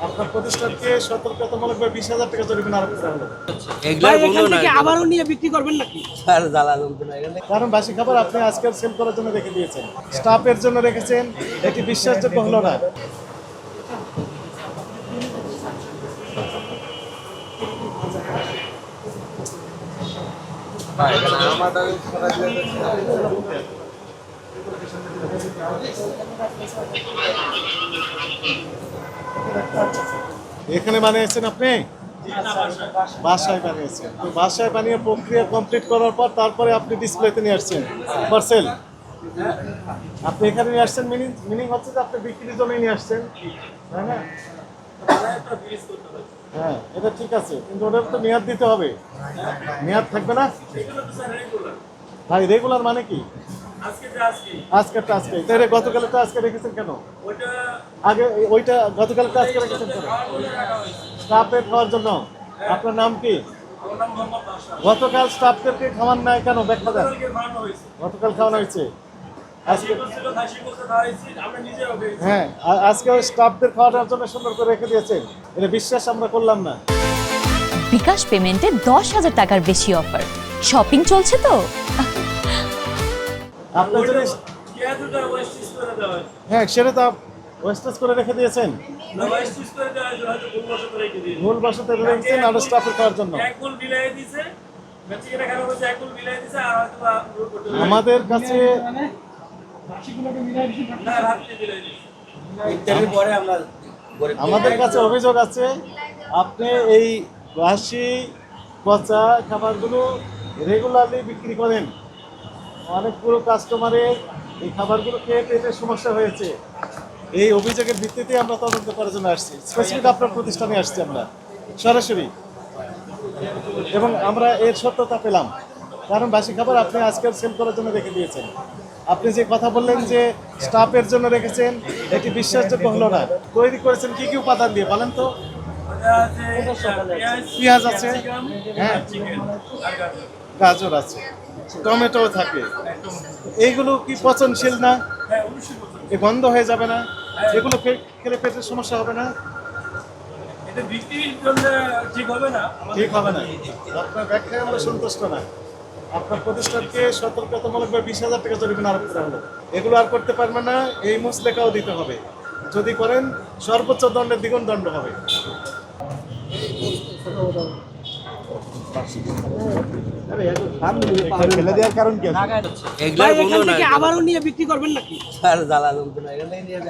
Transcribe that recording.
আপনার প্রতিষ্ঠানকে সতর্কতামূলকভাবে 20,000 টাকা জরিমানা আরোপ করা হলো। এগুলা ভাই বললো এখান না থেকে আবারও নিয়ে বিক্রি করবেন নাকি? আর জ্বালালাম তো না এখানে। কারণ বাসি খাবার আপনি আজকাল সেল করার জন্য রেখে দিয়েছেন, স্টাফের জন্য রেখেছেন, এটি বিশ্বাসযোগ্য হলো না। এখানে বানিয়েছেন আপনি? বাসায় বানিয়েছেন। তো বাসায় বানিয়ে প্রক্রিয়া কমপ্লিট করার পর তারপরে আপনি ডিসপ্লেতে নিয়ে আসছেন পার্সেল। আপনি এখানে নিয়ে আসছেন, মিনিং হচ্ছে যে আপনি বিক্রির জন্যই নিয়ে আসছেন, তাই না? হ্যাঁ, এটা ঠিক আছে, কিন্তু ওটার তো মেয়াদ দিতে হবে। মেয়াদ থাকবে না ভাই? রেগুলার মানে কি? আজকেরটা আজকে, তাহলে গতকালটা আজকে রেখেছেন কেন? আগে ওইটা গতকালটা আজকে রেখেছেন কেন? স্টাফের খাওয়ার জন্য। আপনার নাম কি? গতকাল স্টাফদেরকে খাওয়ান নাই কেন? ব্যাখ্যা দেন। গতকাল খাওয়ানো হয়েছে, আজকে হ্যাঁ, আজকে ওই স্টাফদের খাওয়ানোর জন্য সুন্দর করে রেখে দিয়েছেন। এটা বিশ্বাস আমরা করলাম না। বিকাশ পেমেন্টে 10,000 টাকার বেশি অফার। শপিং চলছে তো। আপনার যদি হ্যাঁ, সেটা তো ওয়েস্টেজ করে রেখে দিয়েছেন, ভুল বসতে রেখেছেন আর স্টাফের খাওয়ার জন্য। আমাদের কাছে আমাদের কাছে অভিযোগ আছে, আপনি এই বাসি পচা খাবারগুলো রেগুলারলি বিক্রি করেন। অনেকগুলো কাস্টমারের এই খাবারগুলো খেয়ে পেটের সমস্যা হয়েছে। এই অভিযোগের ভিত্তিতে আমরা তদন্ত করার জন্য আসছি, স্পেসিফিক আপনার প্রতিষ্ঠানে আসছি আমরা সরাসরি, এবং আমরা এর সত্যতা পেলাম। কারণ বাসি খাবার আপনি আজকাল সেল করার জন্য রেখে দিয়েছেন। আপনি যে কথা বললেন যে স্টাফের জন্য রেখেছেন, এটি বিশ্বাসযোগ্য হলো না। তৈরি করেছেন কি কি উপাদান দিয়ে বলেন তো? পেঁয়াজ আছে, হ্যাঁ, গাজর আছে, টমেটো থাকে। এইগুলো কি পচনশীল না? এ গন্ধ হয়ে যাবে না? এগুলো খেলে পেটের সমস্যা হবে না? ঠিক হবে না। আপনার ব্যাখ্যায় আমরা সন্তুষ্ট না। আপনার প্রতিষ্ঠানকে সতর্কতামূলকভাবে 20,000 টাকা জরিমানা আরোপ করা হলো। এগুলো আর করতে পারবেন না, এই মুচলেখাও দিতে হবে। যদি করেন সর্বোচ্চ দণ্ডের দ্বিগুণ দণ্ড হবে। ফেলে দেওয়ার কারণ কি? এগুলা ভাই বললো এখান না থেকে আবারও নিয়ে বিক্রি করবেন নাকি? আর জ্বালালাম তো না এখানে নিয়ে